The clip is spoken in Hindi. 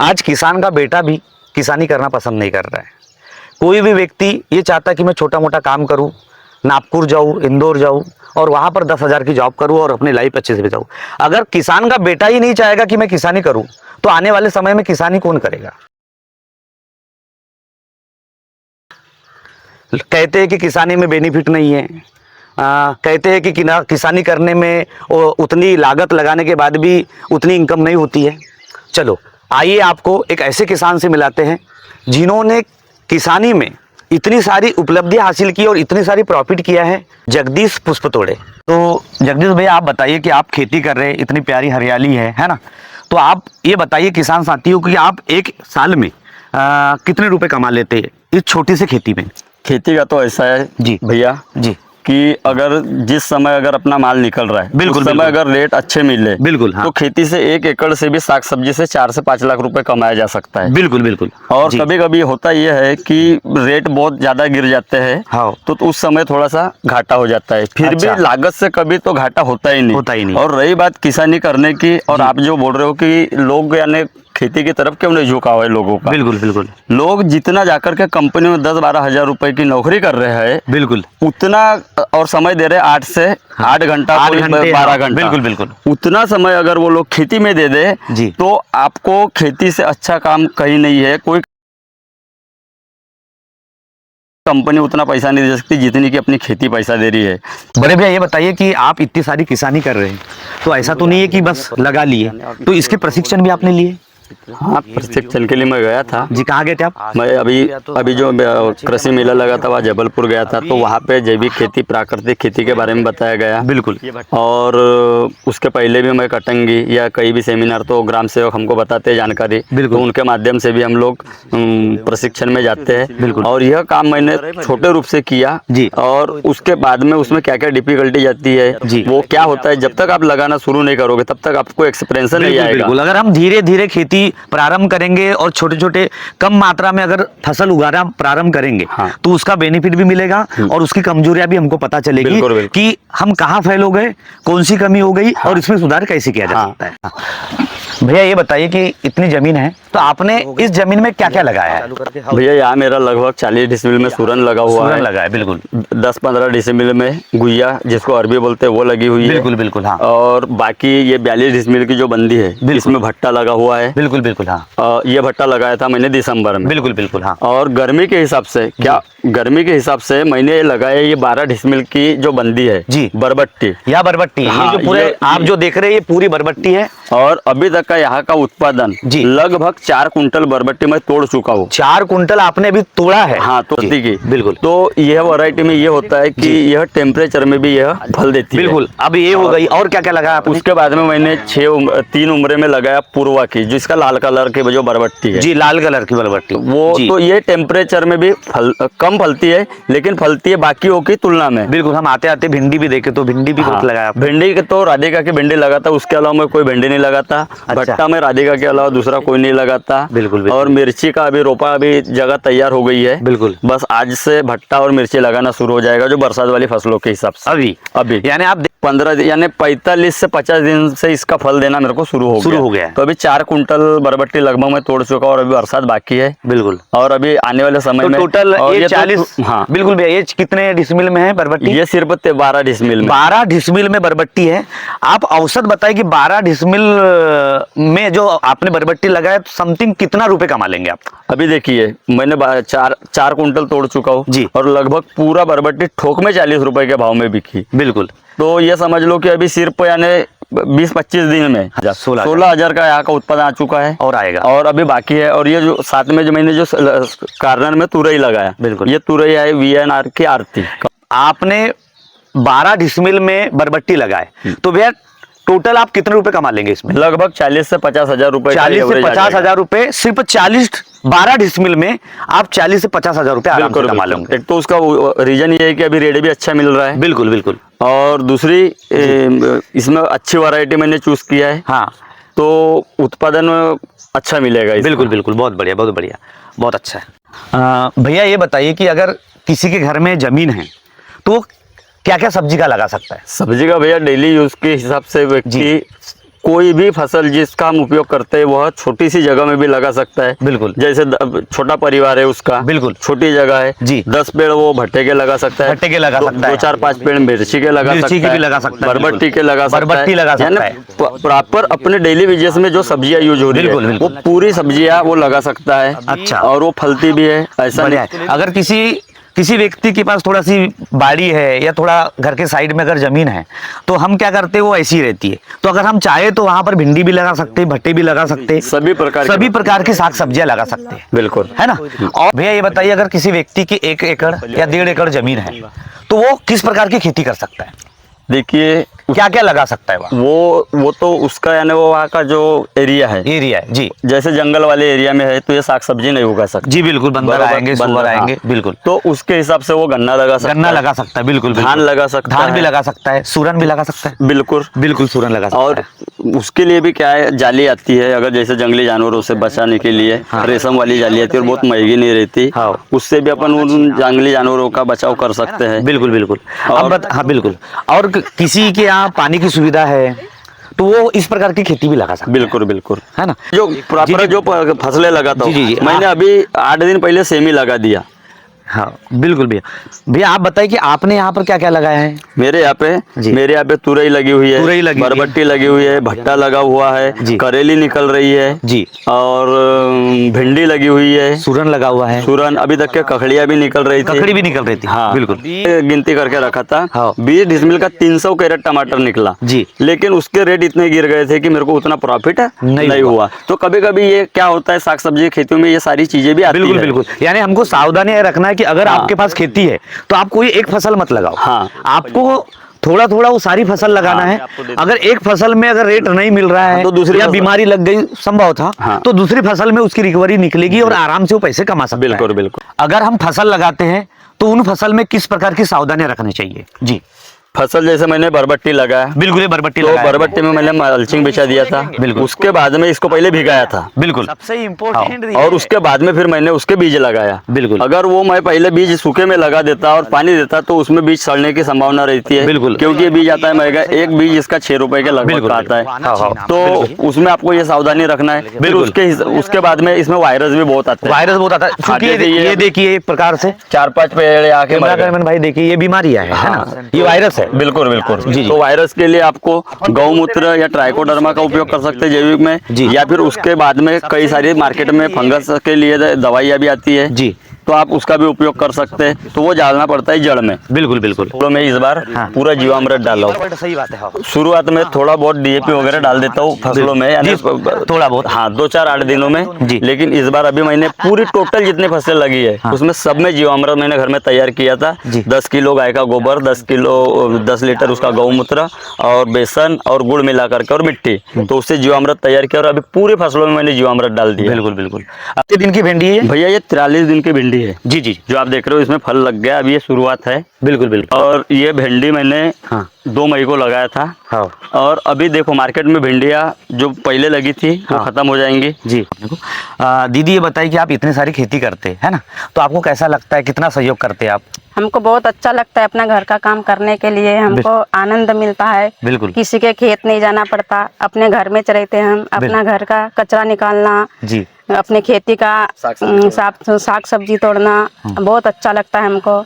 आज किसान का बेटा भी किसानी करना पसंद नहीं कर रहा है। कोई भी व्यक्ति ये चाहता है कि मैं छोटा मोटा काम करूं, नागपुर जाऊं, इंदौर जाऊं और वहां पर 10,000 की जॉब करूं और अपनी लाइफ अच्छे से बिताऊं। अगर किसान का बेटा ही नहीं चाहेगा कि मैं किसानी करूं, तो आने वाले समय में किसानी कौन करेगा? कहते हैं कि किसानी में बेनिफिट नहीं है, कहते हैं कि किसानी करने में उतनी लागत लगाने के बाद भी उतनी इनकम नहीं होती है। चलो आइए आपको एक ऐसे किसान से मिलाते हैं जिन्होंने किसानी में इतनी सारी उपलब्धियां हासिल की और इतनी सारी प्रॉफिट किया है। जगदीश पुष्पतोड़े। तो जगदीश भैया, आप बताइए कि आप खेती कर रहे हैं, इतनी प्यारी हरियाली है ना? तो आप ये बताइए किसान साथियों कि आप एक साल में कितने रुपए कमा लेते हैं इस छोटी सी खेती में? खेती का तो ऐसा है जी भैया जी कि अगर जिस समय अगर अपना माल निकल रहा है, बिल्कुल, उस समय अगर रेट अच्छे मिले, बिल्कुल, हाँ, तो खेती से 1 एकड़ से भी साग सब्जी से 4 से 5 लाख रुपए कमाया जा सकता है। बिल्कुल बिल्कुल। और जी, कभी कभी होता यह है कि रेट बहुत ज्यादा गिर जाते हैं, हाँ, तो उस समय थोड़ा सा घाटा हो जाता है। फिर अच्छा, भी लागत से कभी तो घाटा होता ही नहीं। और रही बात किसानी करने की, और आप जो बोल रहे हो कि लोग यानी खेती की तरफ क्यों नहीं झुका हुआ है लोगों का, बिल्कुल बिल्कुल। लोग जितना जाकर के कंपनी में 10-12 हजार रुपए की नौकरी कर रहे हैं, बिल्कुल उतना और समय दे रहे 8 से 8 घंटा, 8 कोई घंटे, 12 हाँ, घंटा, बिल्कुल बिल्कुल। उतना समय अगर वो लोग खेती में दे दे जी, तो आपको खेती से अच्छा काम कहीं नहीं है। कोई कंपनी उतना पैसा नहीं दे सकती जितनी कि अपनी खेती पैसा दे रही है। बड़े भैया ये बताइए कि आप इतनी सारी किसानी कर रहे हैं, तो ऐसा तो नहीं है कि बस लगा लिए, तो इसके प्रशिक्षण भी आपने लिए? हाँ, प्रशिक्षण के लिए मैं गया था जी, कहाँ गए थे आप? मैं अभी जो कृषि मेला लगा था वहाँ जबलपुर गया था, तो वहाँ पे जैविक खेती, प्राकृतिक खेती के बारे में बताया गया। बिल्कुल। और उसके पहले भी मैं कटंगी या कई भी सेमिनार तो ग्राम सेवक हमको बताते हैं जानकारी, तो उनके माध्यम से भी हम लोग प्रशिक्षण में जाते हैं। बिल्कुल। और यह काम मैंने छोटे रूप से किया जी, और उसके बाद में उसमें क्या क्या डिफिकल्टी जाती है, जी, वो क्या होता है, जब तक आप लगाना शुरू नहीं करोगे तब तक आपको एक्सपीरियंस नहीं आएगा। बिल्कुल। अगर हम धीरे धीरे खेती प्रारंभ करेंगे और छोटे छोटे कम मात्रा में अगर फसल उगाना प्रारंभ करेंगे, हाँ, तो उसका बेनिफिट भी मिलेगा और उसकी कमजोरियां भी हमको पता चलेगी। बिल्कुल, बिल्कुल। कि हम कहाँ फेल हो गए, कौन सी कमी हो गई, और इसमें सुधार कैसे किया जा सकता है। भैया ये बताइए कि इतनी जमीन है, तो आपने इस जमीन में क्या क्या लगाया है? भैया यहाँ मेरा लगभग 40 डिसमिल में सूरन लगा हुआ है। लगा है, बिल्कुल। 10-15 डिसमिल में गुइया, जिसको अरबी बोलते हैं, वो लगी हुई है। बिल्कुल बिल्कुल, हाँ। और बाकी ये 42 डिसमिल की जो बंदी है, इसमें भट्टा लगा हुआ है। बिल्कुल बिल्कुल, हाँ। ये भट्टा लगाया था मैंने दिसंबर में। बिल्कुल बिल्कुल, हाँ। और गर्मी के हिसाब से गर्मी के हिसाब से मैंने लगाया ये 12 डिसमिल की जो बंदी है जी, बरबट्टी या बरबट्टी। हाँ, ये जो पूरे आप जो देख रहे हैं ये पूरी बरबट्टी है। और अभी तक का यहाँ का उत्पादन जी लगभग 4 कुंटल बरबट्टी मैं तोड़ चुका हूँ। 4 कुंटल आपने अभी तोड़ा है? हाँ, तोड़ती की। बिल्कुल। तो यह वैरायटी में ये होता है कि यह टेम्परेचर में भी यह फल देती है। बिल्कुल। अब ये हो गई, और क्या क्या लगाया आपने? उसके बाद में मैंने 3 उम्रे में लगाया पूर्वा की, जिसका लाल कलर की जो बरबट्टी है जी, लाल कलर की बरबट्टी, वो तो ये टेम्परेचर में भी कम फलती है, लेकिन फलती है बाकियों की तुलना में। बिल्कुल। हम आते आते भिंडी भी देखे तो भिंडी भी बहुत लगाया। भिंडी के तो राधिका की भिंडी लगाता, उसके अलावा मैं कोई भिंडी नहीं लगाता। भट्टा में राधिका के अलावा दूसरा कोई नहीं लगाता। बिल्कुल। और मिर्ची का अभी रोपा, अभी जगह तैयार हो गई है। बिल्कुल। बस आज से भट्टा और मिर्ची लगाना शुरू हो जाएगा, जो बरसात वाली फसलों के हिसाब से। अभी यानी आप 15 यानी 45 से 50 दिन से इसका फल देना मेरे को शुरू हो गया। तो अभी 4 कुंटल बरबट्टी लगभग मैं तोड़ चुका और अभी बरसात बाकी है। बिल्कुल। और अभी आने वाले समय में टोटल 40। हाँ, बिल्कुल भैया। ये कितने डिसमिल में है बरबट्टी? ये सिर्फ 12 डिसमिल में। 12 डिसमिल में बरबट्टी है। आप औसत बताइए कि 12 डिसमिल में जो आपने बरबट्टी लगाया, तो समथिंग कितना रुपए कमा लेंगे आप? अभी देखिए, मैंने 4 कुंटल तोड़ चुका हूँ जी, और लगभग पूरा बरबट्टी ठोक में 40 रुपए के भाव में बिकी। बिल्कुल। तो ये समझ लो कि अभी सिर्फ यानी 20-25 दिन में 16,000 का यहाँ का उत्पादन आ चुका है और आएगा, और अभी बाकी है। और ये जो साथ में जो मैंने जो कार्नर में तुरई लगाया, बिल्कुल, ये तुरई है VNR की आरती। आपने 12 डिसमिल में बरबट्टी लगाए, तो भैया टोटल आप कितने रुपए कमा लेंगे इसमें? लगभग 40 से 50 हजार रुपए। 40 से 50 हजार रुपए सिर्फ 12 डिसमिल में आप 40 से 50 हजार रुपए आराम से कमा लेंगे। एक तो उसका रीजन ये है कि अभी रेट भी अच्छा मिल रहा है। बिल्कुल बिल्कुल। और दूसरी इसमें अच्छी वैरायटी मैंने चूज किया है। हाँ, तो उत्पादन अच्छा मिलेगा। बिल्कुल बिल्कुल, बहुत बढ़िया, बहुत बढ़िया, बहुत अच्छा है। भैया ये बताइए कि अगर किसी के घर में जमीन है तो क्या क्या सब्जी का लगा सकता है? सब्जी का भैया डेली यूज के हिसाब से व्यक्ति कोई भी फसल जिसका हम उपयोग करते हैं वह छोटी सी जगह में भी लगा सकता है। बिल्कुल। जैसे छोटा परिवार है उसका, बिल्कुल छोटी जगह है जी, 10 पेड़ वो भट्टे के लगा सकता है, भट्टे के लगा सकता है, 2-4-5 पेड़ मिर्ची के लगा सकता है, मिर्ची के भी लगा सकता है, बरबट्टी के लगा सकता है, बरबट्टी लगा सकता है। प्रॉपर अपने डेली बिजनेस में जो सब्जियां यूज हो रही है बिल्कुल, वो पूरी सब्जियां वो लगा सकता है। अच्छा। और वो फलती भी है, ऐसा बढ़िया है। अगर किसी व्यक्ति के पास थोड़ा सी बाड़ी है या थोड़ा घर के साइड में अगर जमीन है तो हम क्या करते हैं, वो ऐसी रहती है, तो अगर हम चाहे तो वहां पर भिंडी भी लगा सकते हैं, भट्टे भी लगा सकते हैं, सभी प्रकार की साग सब्जियां लगा सकते हैं। बिल्कुल, है ना। और भैया ये बताइए, अगर किसी व्यक्ति की 1 एकड़ या 1.5 एकड़ जमीन है तो वो किस प्रकार की खेती कर सकता है? देखिए क्या क्या लगा सकता है वो तो उसका यानी वो वहाँ का जो एरिया है जी, जैसे जंगल वाले एरिया में है तो ये साग सब्जी नहीं उगा सकता जी, बिल्कुल, बंदर आएंगे, सुअर आएंगे, बिल्कुल, तो उसके हिसाब से वो गन्ना लगा सकता है, बिल्कुल, धान लगा सकता है, धान भी लगा सकता है, सूरन भी लगा सकता है, बिल्कुल सूरन लगा सकता है। और उसके लिए भी क्या है, जाली आती है, अगर जैसे जंगली जानवरों से बचाने के लिए रेशम वाली जाली आती है और बहुत महंगी नहीं रहती, उससे भी अपन उन जंगली जानवरों का बचाव कर सकते हैं। बिल्कुल। हाँ बिल्कुल। और किसी के यहाँ पानी की सुविधा है तो वो इस प्रकार की खेती भी लगा सकता है। बिल्कुल, है ना। जो प्रॉपर जो फसलें लगाता हूँ, मैंने अभी 8 दिन पहले सेमी लगा दिया। हाँ बिल्कुल भैया आप बताइए कि आपने यहाँ पर क्या क्या लगाया है? मेरे यहाँ पे तुरई लगी हुई है, बरबट्टी लगी हुई है, भट्टा लगा हुआ है, करेली निकल रही है जी, और भिंडी लगी हुई है, सूरन लगा हुआ है, सूरन अभी तक के ककड़िया भी निकल रही थी, हाँ बिल्कुल। गिनती करके रखा था, 20 डिसमिल का 300 कैरेट टमाटर निकला जी, लेकिन उसके रेट इतने गिर गए थे कि मेरे को उतना प्रॉफिट नहीं हुआ। तो कभी कभी ये क्या होता है, साग सब्जी खेतियों में ये सारी चीजें भी आती है। बिल्कुल, यानी हमको सावधानी रखना है कि अगर आपके पास खेती है तो आप कोई एक फसल मत लगाओ, आपको थोड़ा वो सारी फसल लगाना है। अगर एक फसल में अगर रेट नहीं मिल रहा है तो दूसरी, या बीमारी लग गई संभव था, तो दूसरी फसल में उसकी रिकवरी निकलेगी और आराम से वो पैसे कमा सकता है। बिल्कुल। अगर हम फसल लगाते हैं तो उन फसल में किस प्रकार की सावधानियां रखनी चाहिए? जी, फसल जैसे मैंने बरबट्टी लगाया, बिल्कुल, बरबट्टी तो बरबट्टी में मैंने मल्चिंग बिछा दिया था, बिल्कुल। उसके बाद में इसको पहले भिगाया था, बिल्कुल, सबसे इम्पोर्टेंट, और उसके बाद में फिर मैंने उसके बीज लगाया, बिल्कुल। अगर वो मैं पहले बीज सूखे में लगा देता और पानी देता तो उसमें बीज सड़ने की संभावना रहती है, बिल्कुल, क्योंकि ये बीज आता है महंगा, एक बीज इसका 6 रुपए के लगभग आता है, तो उसमें आपको ये सावधानी रखना है। फिर उसके बाद में इसमें वायरस भी बहुत आता है, ये देखिए एक प्रकार से 4-5 पेड़ आके भाई देखिए ये बीमारियां है ना, ये वायरस है। बिल्कुल। तो वायरस के लिए आपको गौमूत्र या ट्राइकोडर्मा का उपयोग कर सकते हैं जैविक में, या फिर उसके बाद में कई सारी मार्केट में फंगस के लिए दवाइयाँ भी आती है जी, तो आप उसका भी उपयोग कर सकते हैं। तो वो डालना पड़ता है जड़ में, बिल्कुल। तो मैं इस बार पूरा जीवामृत डाला हूँ। सही बात है। शुरुआत में थोड़ा बहुत DAP वगैरह डाल देता हूँ फसलों में, यानी थोड़ा बहुत, 2-4-8 दिनों में जी। लेकिन इस बार अभी मैंने पूरी टोटल जितनी फसल लगी है उसमें सब में जीवामृत मैंने घर में तैयार किया था। 10 किलो गाय का गोबर, 10 लीटर उसका गौमूत्र और बेसन और गुड़ मिला करके और मिट्टी, तो उससे जीवामृत तैयार किया और अभी पूरे फसलों में मैंने जीवामृत डाल दिया। बिल्कुल। कितने दिन की भिंडी है भैया? ये 43 दिन की भिंडी है जी, जो आप देख रहे हो, इसमें फल लग गया, अभी ये शुरुआत है। बिल्कुल। और ये भिंडी मैंने 2 मई को लगाया था, और अभी देखो मार्केट में भिंडियाँ जो पहले लगी थी वो खत्म हो जाएंगी जी। दीदी ये बताइए कि आप इतनी सारी खेती करते हैं ना, तो आपको कैसा लगता है, कितना सहयोग करते हैं आप? हमको बहुत अच्छा लगता है अपना घर का काम करने के लिए, हमको आनंद मिलता है। बिल्कुल, किसी के खेत नहीं जाना पड़ता, अपने घर में रहते हम, अपना घर का कचरा निकालना जी, अपने खेती का साग सब्जी तोड़ना बहुत अच्छा लगता है हमको।